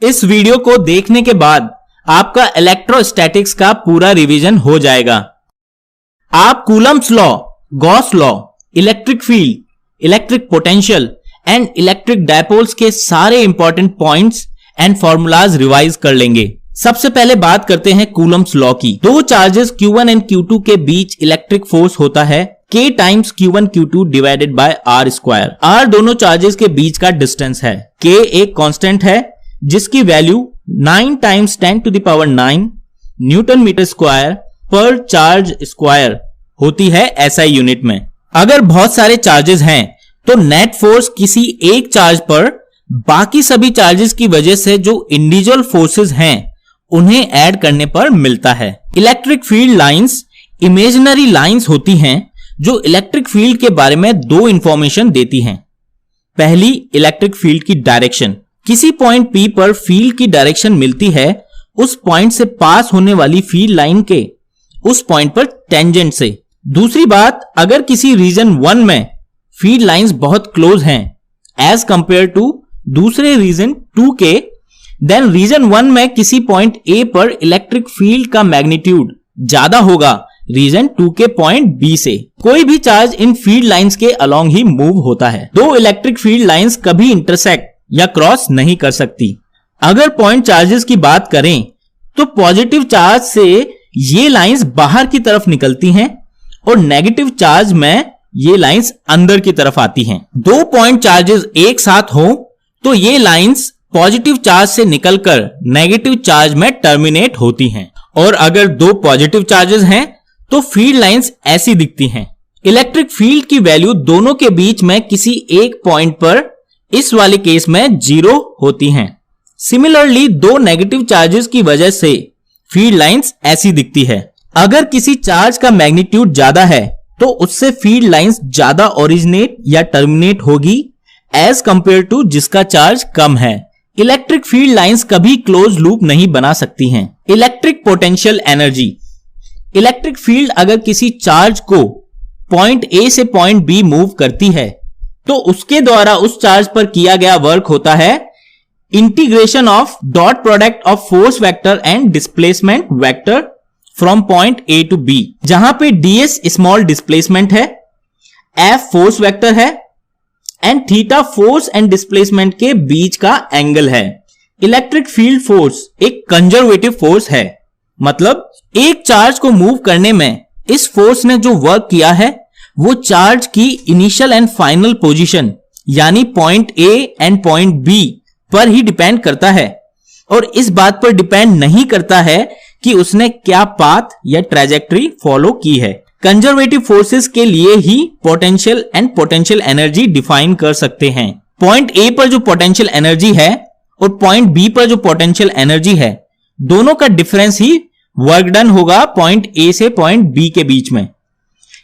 इस वीडियो को देखने के बाद आपका इलेक्ट्रोस्टैटिक्स का पूरा रिवीजन हो जाएगा। आप Coulomb's law, Gauss law, electric field, electric potential and electric dipoles के सारे important points and formulas revise कर लेंगे। सबसे पहले बात करते हैं कूलम्ब्स लॉ की। दो चार्जेस Q1 एंड Q2 के बीच इलेक्ट्रिक फोर्स होता है K times Q1 Q2 divided by R square. R दोनों चार्जेस के बीच का डिस्टेंस है। K एक कांस्टेंट है जिसकी value 9 times 10 to the power 9 newton metre square पर चार्ज स्क्वायर होती है SI यूनिट में। अगर बहुत सारे चार्जेस हैं तो नेट फोर्स किसी एक चार्ज पर बाकी सभी चार्जेस की वजह से जो इंडिविजुअल फोर्सेस हैं उन्हें ऐड करने पर मिलता है। Electric field lines imaginary lines होती हैं जो इलेक्ट्रिक फील्ड के बारे में दो इंफॉर्मेशन देती हैं। पहली, इलेक्ट्रिक फील्ड की डायरेक्शन। किसी पॉइंट P पर फील्ड की डायरेक्शन मिलती है उस पॉइंट से पास होने वाली फील्ड लाइन के उस पॉइंट पर टेंजेंट से। दूसरी बात, अगर किसी रीजन 1 में फील्ड लाइंस बहुत क्लोज हैं एज कंपेयर टू दूसरे रीजन 2 के, देन रीजन 1 में किसी पॉइंट A पर इलेक्ट्रिक फील्ड का मैग्नीट्यूड ज्यादा होगा रीजन 2 के पॉइंट B से। कोई भी चार्ज इन फील्ड लाइंस के अलोंग ही मूव होता है। दो इलेक्ट्रिक फील्ड लाइंस कभी इंटरसेक्ट या क्रॉस नहीं कर सकती। अगर पॉइंट चार्जेस की बात करें तो पॉजिटिव चार्ज से ये लाइंस बाहर की तरफ निकलती हैं और नेगेटिव चार्ज में ये लाइंस अंदर की तरफ आती हैं। दो पॉइंट चार्जेस एक साथ हो तो ये लाइंस पॉजिटिव चार्ज से निकलकर नेगेटिव चार्ज में टर्मिनेट होती हैं। और अगर दो पॉजिटिव चार्जेस हैं तो फील्ड लाइंस ऐसी दिखती हैं। इलेक्ट्रिक फील्ड की वैल्यू दोनों के बीच में किसी एक पॉइंट पर इस वाले केस में 0 होती हैं। सिमिलरली दो नेगेटिव चार्जेस की वजह से फील्ड लाइंस ऐसी दिखती है। अगर किसी चार्ज का मैग्नीट्यूड ज्यादा है तो उससे फील्ड लाइंस ज्यादा ओरिजिनेट या टर्मिनेट होगी एज कंपेयर टू जिसका चार्ज कम है। इलेक्ट्रिक फील्ड लाइंस कभी क्लोज लूप नहीं बना सकती हैं। Electric potential energy. Electric field अगर किसी चार्ज को पॉइंट A से पॉइंट B मूव करती है तो उसके द्वारा उस चार्ज पर किया गया वर्क होता है integration of dot product of force vector and displacement vector from point A to B, जहां पे ds स्मॉल डिस्प्लेसमेंट है, F फोर्स वेक्टर है and theta force and displacement के बीच का एंगल है। इलेक्ट्रिक फील्ड फोर्स एक कंजर्वेटिव फोर्स है, मतलब एक चार्ज को मूव करने में इस फोर्स ने जो वर्क किया है वो चार्ज की इनिशियल एंड फाइनल पोजीशन यानी point A and point B पर ही डिपेंड करता है और इस बात पर डिपेंड नहीं करता है कि उसने क्या पाथ या ट्रैजेक्टरी फॉलो की है। कंजर्वेटिव फोर्सेस के लिए ही potential and potential energy define कर सकते हैं। पॉइंट A पर जो पोटेंशियल एनर्जी है और पॉइंट B पर जो पोटेंशियल एनर्जी है दोनों का डिफरेंस ही वर्क डन होगा पॉइंट A से पॉइंट B के बीच में।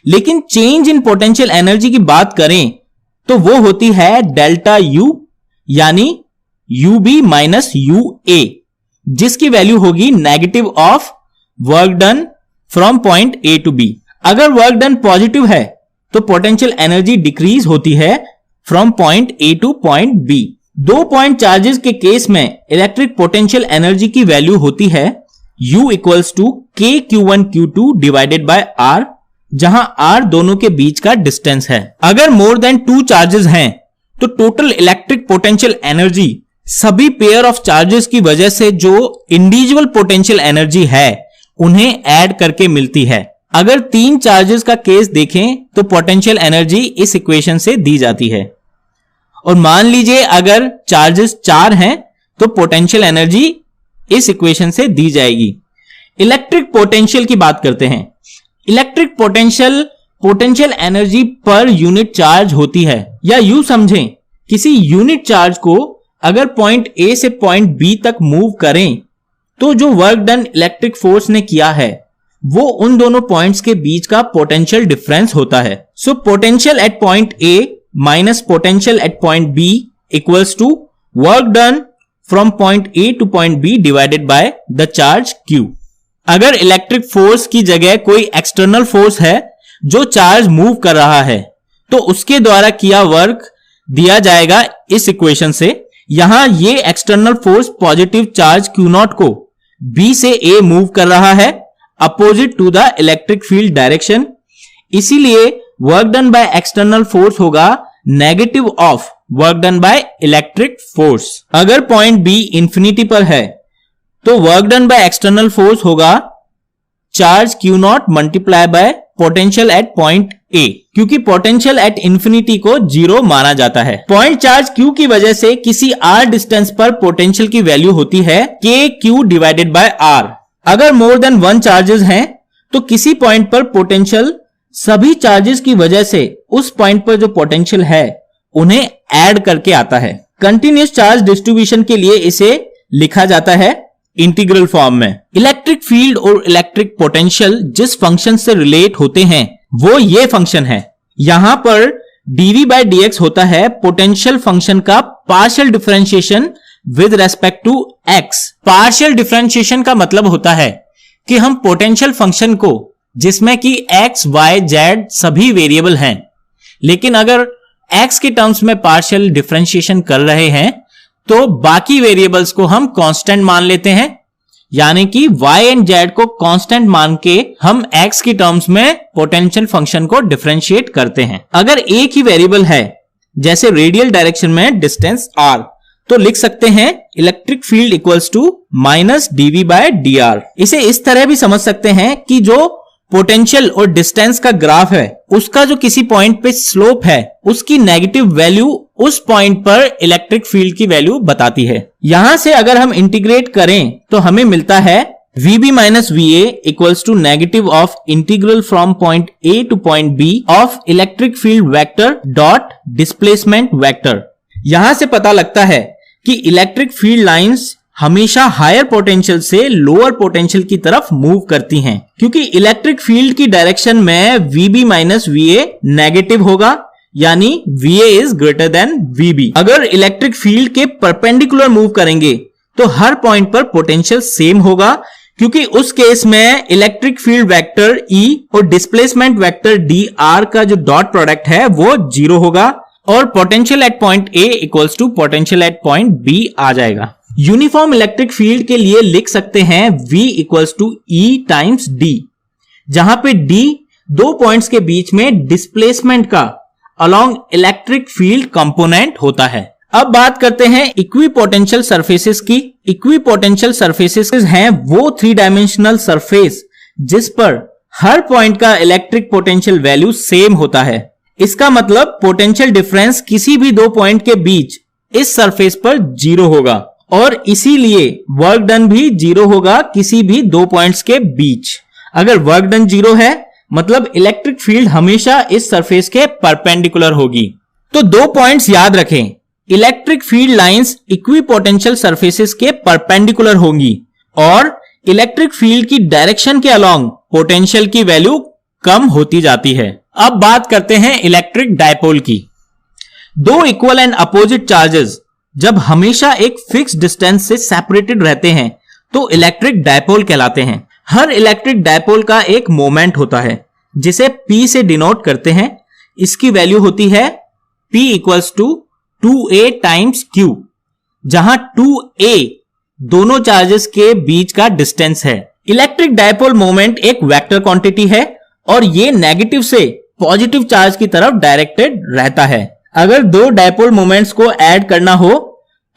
लेकिन चेंज इन पोटेंशियल एनर्जी की बात करें तो वो होती है डेल्टा U यानी UB माइनस UA, जिसकी वैल्यू होगी negative of work done from point A to B। अगर वर्क डन पॉजिटिव है तो पोटेंशियल एनर्जी डिक्रीज होती है from point A to point B। दो पॉइंट चार्जेस के केस में इलेक्ट्रिक पोटेंशियल एनर्जी की वैल्यू होती है U equals to K Q1 Q2 divided by R, जहां R दोनों के बीच का डिस्टेंस है। अगर मोर देन 2 चार्जेस हैं तो टोटल इलेक्ट्रिक पोटेंशियल एनर्जी सभी पेयर ऑफ चार्जेस की वजह से जो इंडिविजुअल पोटेंशियल एनर्जी है उन्हें ऐड करके मिलती है। अगर 3 चार्जेस का केस देखें तो पोटेंशियल एनर्जी इस इक्वेशन से दी जाती है और मान लीजिए अगर चार्जेस 4 हैं तो पोटेंशियल एनर्जी इस इक्वेशन से दी जाएगी। इलेक्ट्रिक पोटेंशियल की बात करते हैं। Electric potential energy per unit charge होती है, या यूं समझें किसी यूनिट चार्ज को अगर पॉइंट A से पॉइंट B तक मूव करें तो जो वर्क डन इलेक्ट्रिक फोर्स ने किया है वो उन दोनों पॉइंट्स के बीच का पोटेंशियल डिफरेंस होता है। So potential at point A minus potential at point B equals to work done from point A to point B divided by the charge Q। अगर इलेक्ट्रिक फोर्स की जगह कोई एक्सटर्नल फोर्स है जो charge move कर रहा है तो उसके द्वारा किया वर्क दिया जाएगा इस इक्वेशन से यहां ये external force positive charge Q0 को B से A मूव कर रहा है opposite to the electric field direction. इसीलिए work done by external force होगा negative of work done by electric force. अगर पॉइंट B इंफिनिटी पर है तो work done by external force होगा charge Q0 multiply by potential at point A, क्योंकि potential at infinity को 0 माना जाता है। पॉइंट चार्ज Q की वजह से किसी r डिस्टेंस पर पोटेंशियल की वैल्यू होती है KQ डिवाइडेड बाय R। अगर मोर देन 1 चार्जेस हैं तो किसी पॉइंट पर पोटेंशियल सभी चार्जेस की वजह से उस पॉइंट पर जो पोटेंशियल है उन्हें ऐड करके आता है। कंटिन्यूस चार्ज डिस्ट्रीब्यूशन के लिए इसे लिखा जाता है इंटीग्रल फॉर्म में। इलेक्ट्रिक फील्ड और इलेक्ट्रिक पोटेंशियल जिस फंक्शन से रिलेट होते हैं वो ये फंक्शन है। यहां पर dv बाय dx होता है पोटेंशियल फंक्शन का partial differentiation with respect to x। Partial differentiation का मतलब होता है कि हम पोटेंशियल फंक्शन को, जिसमें कि x, y, z सभी वेरिएबल हैं, लेकिन अगर x के टर्म्स में पार्शियल डिफरेंशिएशन कर रहे हैं तो बाकी वेरिएबल्स को हम कांस्टेंट मान लेते हैं, यानी कि y एंड z को कांस्टेंट मान के हम x की टर्म्स में पोटेंशियल फंक्शन को डिफरेंशिएट करते हैं। अगर एक ही वेरिएबल है, जैसे रेडियल डायरेक्शन में डिस्टेंस r, तो लिख सकते हैं electric field equals to minus dv by dr। इसे इस तरह भी समझ सकते हैं कि जो पोटेंशियल और डिस्टेंस का ग्राफ है उसका जो किसी पॉइंट पे स्लोप है उसकी नेगेटिव वैल्यू उस पॉइंट पर इलेक्ट्रिक फील्ड की वैल्यू बताती है। यहां से अगर हम इंटीग्रेट करें तो हमें मिलता है VB minus VA equals to negative of integral from point A to point B of electric field vector dot displacement vector. यहां से पता लगता है कि इलेक्ट्रिक फील्ड लाइंस हमेशा हायर पोटेंशियल से लोअर पोटेंशियल की तरफ मूव करती हैं, क्योंकि इलेक्ट्रिक फील्ड की डायरेक्शन में VB माइनस VA नेगेटिव होगा, यानी VA is greater than VB। अगर इलेक्ट्रिक फील्ड के परपेंडिकुलर मूव करेंगे तो हर पॉइंट पर पोटेंशियल सेम होगा, क्योंकि उस केस में इलेक्ट्रिक फील्ड वेक्टर E और डिस्प्लेसमेंट वेक्टर dr का जो डॉट प्रोडक्ट है वो 0 होगा और potential at point A equals to potential at point B आ जाएगा। यूनिफॉर्म इलेक्ट्रिक फील्ड के लिए लिख सकते हैं V equals to E times D, जहां पे D दो पॉइंट्स के बीच में डिस्प्लेसमेंट का अलोंग इलेक्ट्रिक फील्ड कंपोनेंट होता है। अब बात करते हैं इक्विपोटेंशियल सरफेसेस की। इक्विपोटेंशियल सरफेसेस हैं वो 3 डायमेंशनल सरफेस जिस पर हर पॉइंट का इलेक्ट्रिक पोटेंशियल वैल्यू सेम होता है। इसका मतलब पोटेंशियल डिफरेंस किसी भी दो पॉइंट के बीच इस सरफेस पर 0 होगा और इसीलिए वर्क डन भी 0 होगा किसी भी दो पॉइंट्स के बीच। अगर वर्क डन 0 है मतलब इलेक्ट्रिक फील्ड हमेशा इस सरफेस के परपेंडिकुलर होगी। तो 2 पॉइंट्स याद रखें, electric field lines equipotential surfaces के परपेंडिकुलर होंगी और इलेक्ट्रिक फील्ड की डायरेक्शन के अलोंग पोटेंशियल की वैल्यू कम होती जाती है। अब बात करते हैं इलेक्ट्रिक डायपोल की। दो इक्वल एंड अपोजिट चार्जेस जब हमेशा एक फिक्स डिस्टेंस से सेपरेटेड रहते हैं तो इलेक्ट्रिक डायपोल कहलाते हैं। हर इलेक्ट्रिक डायपोल का एक मोमेंट होता है जिसे P से डिनोट करते हैं। इसकी वैल्यू होती है P equals to 2A times Q, जहां 2A दोनों चार्जेस के बीच का डिस्टेंस है। इलेक्ट्रिक डायपोल मोमेंट एक वेक्टर क्वांटिटी है और ये नेगेटिव से पॉजिटिव चार्ज की तरफ डायरेक्टेड रहता है। अगर दो डायपोल मोमेंट्स को ऐड करना हो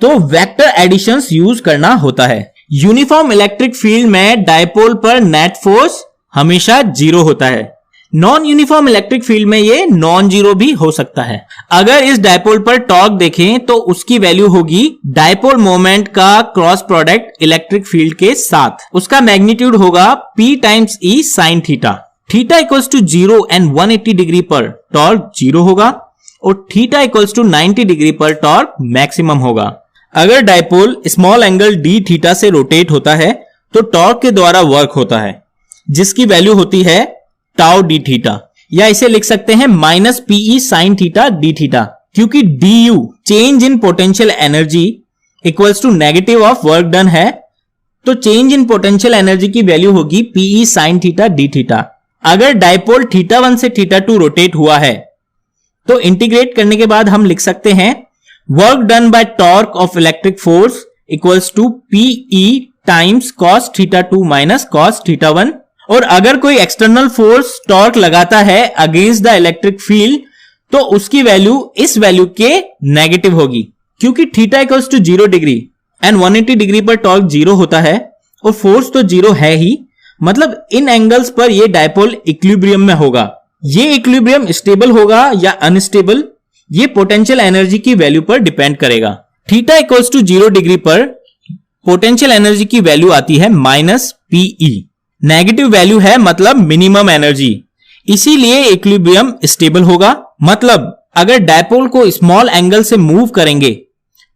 तो वेक्टर एडिशंस यूज करना होता है। यूनिफॉर्म इलेक्ट्रिक फील्ड में डायपोल पर नेट फोर्स हमेशा 0 होता है। नॉन यूनिफॉर्म इलेक्ट्रिक फील्ड में ये नॉन जीरो भी हो सकता है। अगर इस डायपोल पर टॉर्क देखें तो उसकी वैल्यू होगी डायपोल मोमेंट का क्रॉस प्रोडक्ट इलेक्ट्रिक फील्ड के साथ। उसका मैग्नीट्यूड होगा P times E sine theta. Theta equals to 0 and 180 degree पर टॉर्क 0 होगा और थीटा इक्वल्स टू 90 डिग्री पर टॉर्क मैक्सिमम होगा। अगर dipole small angle d theta से रोटेट होता है तो टॉर्क के द्वारा वर्क होता है जिसकी वैल्यू होती है टाउ डी थीटा, या इसे लिख सकते हैं minus PE sine theta d theta, क्योंकि du change in potential energy equals to negative of work done है तो चेंज इन पोटेंशियल एनर्जी की वैल्यू होगी PE sine theta d theta. अगर डायपोल थीटा 1 से थीटा 2 रोटेट हुआ है तो इंटीग्रेट करने के बाद हम लिख सकते हैं work done by torque of electric force equals to PE times cos θ2 minus cos θ1। और अगर कोई एक्सटर्नल फोर्स टॉर्क लगाता है अगेंस्ट द इलेक्ट्रिक फील्ड तो उसकी वैल्यू इस वैल्यू के नेगेटिव होगी, क्योंकि theta equals to 0 degree and 180 degree पर टॉर्क 0 होता है और फोर्स तो 0 है ही, मतलब इन एंगल्स पर ये डायपोल इक्विलिब्रियम में होगा। ये इक्विलिब्रियम स्टेबल होगा या अनस्टेबल, ये पोटेंशियल एनर्जी की वैल्यू पर डिपेंड करेगा। थीटा इक्वल्स टू 0 डिग्री पर पोटेंशियल एनर्जी की वैल्यू आती है -PE। नेगेटिव वैल्यू है मतलब मिनिमम एनर्जी, इसीलिए इक्विलिब्रियम स्टेबल होगा। मतलब अगर डायपोल को स्मॉल एंगल से मूव करेंगे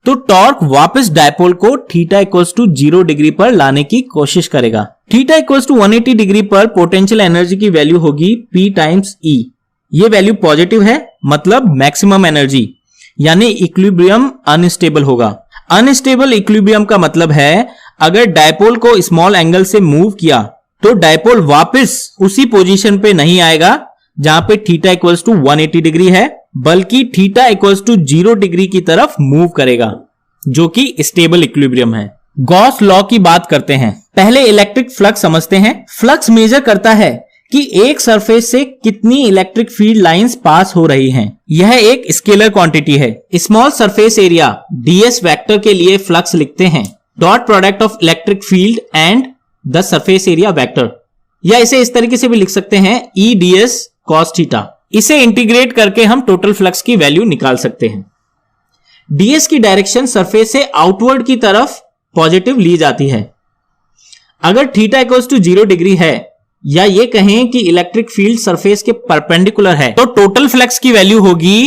तो टॉर्क वापस डायपोल को थीटा इक्वल्स टू 0 डिग्री पर लाने की कोशिश करेगा। थीटा इक्वल्स टू 180 डिग्री पर पोटेंशियल एनर्जी की वैल्यू होगी P टाइम्स E। ये वैल्यू पॉजिटिव है, मतलब मैक्सिमम एनर्जी, यानी इक्विलिब्रियम अनस्टेबल होगा। अनस्टेबल इक्विलिब्रियम का मतलब है अगर डायपोल को स्मॉल एंगल से मूव किया तो डायपोल वापस उसी पोजीशन पे नहीं आएगा जहां पे थीटा इक्वल्स टू 180 डिग्री है, बल्कि थीटा इक्वल्स टू 0 डिग्री की तरफ मूव करेगा, जो कि स्टेबल इक्विलिब्रियम है। गॉस लॉ की बात करते हैं। पहले इलेक्ट्रिक फ्लक्स समझते हैं। फ्लक्स मेजर करता है कि एक सरफेस से कितनी इलेक्ट्रिक फील्ड लाइंस पास हो रही हैं। यह एक स्केलर क्वांटिटी है। Small surface area ds vector के लिए फ्लक्स लिखते हैं dot product of electric field and the surface area vector, या इसे इस तरीके से भी लिख सकते हैं E ds cos थीटा। इसे इंटीग्रेट करके हम टोटल फ्लक्स की वैल्यू निकाल सकते हैं। ds की डायरेक्शन सरफेस से आउटवर्ड की तरफ पॉजिटिव ली जाती है। अगर थीटा इक्वल्स टू 0 डिग्री है, या ये कहें कि इलेक्ट्रिक फील्ड सरफेस के परपेंडिकुलर है, तो टोटल फ्लक्स की वैल्यू होगी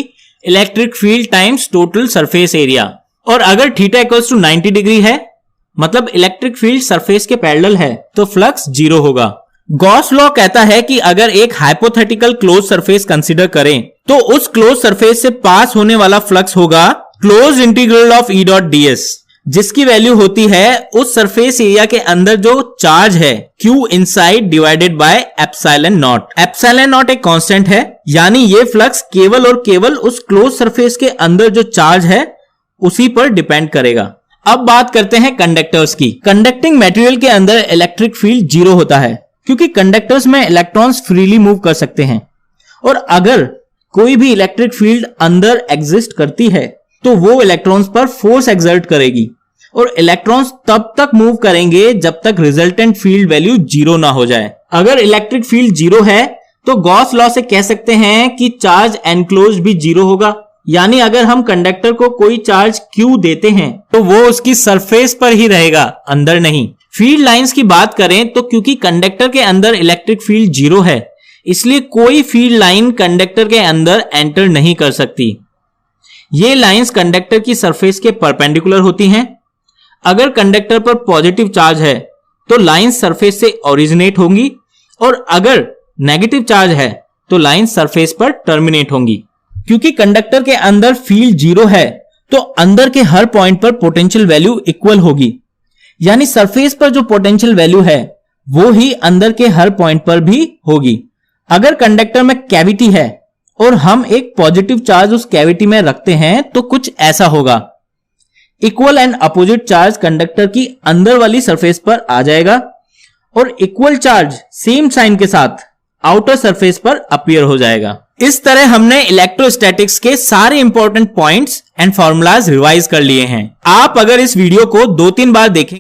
electric field times total surface area. और अगर थीटा इक्वल्स टू 90 डिग्री है, मतलब इलेक्ट्रिक फील्ड सरफेस के पैरेलल है, तो फ्लक्स 0 होगा। गॉस लॉ कहता है कि अगर एक हाइपोथेटिकल क्लोज सरफेस कंसीडर करें तो उस क्लोज सरफेस से पास होने वाला फ्लक्स होगा close integral of E dot ds, जिसकी वैल्यू होती है उस सरफेस एरिया के अंदर जो चार्ज है Q inside divided by epsilon not. Epsilon not एक कांस्टेंट है, यानी ये फ्लक्स केवल और केवल उस क्लोज सरफेस के अंदर जो चार्ज है उसी पर डिपेंड करेगा। अब बात करते हैं कंडक्टर्स की। कंडक्टिंग मटेरियल के अंदर इलेक्ट्रिक फील्ड 0 होता है, क्योंकि कंडक्टर्स में इलेक्ट्रॉन्स फ्रीली मूव कर सकते हैं। और अगर कोई भी इलेक्ट्रिक फील्ड अंदर एग्जिस्ट करती है तो वो इलेक्ट्रॉन्स पर फोर्स एक्सर्ट करेगी, और इलेक्ट्रॉन्स तब तक मूव करेंगे जब तक रिजल्टेंट फील्ड वैल्यू 0 ना हो जाए। अगर इलेक्ट्रिक फील्ड 0 है तो गॉस लॉ से कह सकते हैं कि चार्ज एनक्लोज भी 0 होगा, यानी अगर हम कंडक्टर को कोई चार्ज Q देते हैं तो वो उसकी सरफेस पर ही रहेगा, अंदर नहीं। फील्ड लाइंस की बात करें तो क्योंकि कंडक्टर के अंदर इलेक्ट्रिक फील्ड 0 है, इसलिए कोई फील्ड लाइन कंडक्टर के अंदर एंटर नहीं कर सकती। ये लाइंस कंडक्टर की सरफेस के परपेंडिकुलर होती हैं। अगर कंडक्टर पर पॉजिटिव चार्ज है तो लाइंस सरफेस से ओरिजिनेट होंगी, और अगर नेगेटिव चार्ज है तो लाइंस सरफेस पर टर्मिनेट होंगी। क्योंकि कंडक्टर के अंदर फील्ड 0 है तो अंदर के हर पॉइंट पर पोटेंशियल वैल्यू इक्वल होगी, यानी सरफेस पर जो पोटेंशियल वैल्यू है वो ही अंदर के हर पॉइंट पर भी होगी। अगर कंडक्टर में कैविटी है और हम एक पॉजिटिव चार्ज उस कैविटी में रखते हैं तो कुछ ऐसा होगा। Equal and opposite charge conductor की अंदर वाली सरफेस पर आ जाएगा, और इक्वल चार्ज सेम साइन के साथ आउटर सरफेस पर अपीयर हो जाएगा। इस तरह हमने इलेक्ट्रोस्टैटिक्स के सारे important points and formulas revise कर लिए हैं। आप अगर इस वीडियो को 2-3 बार देखें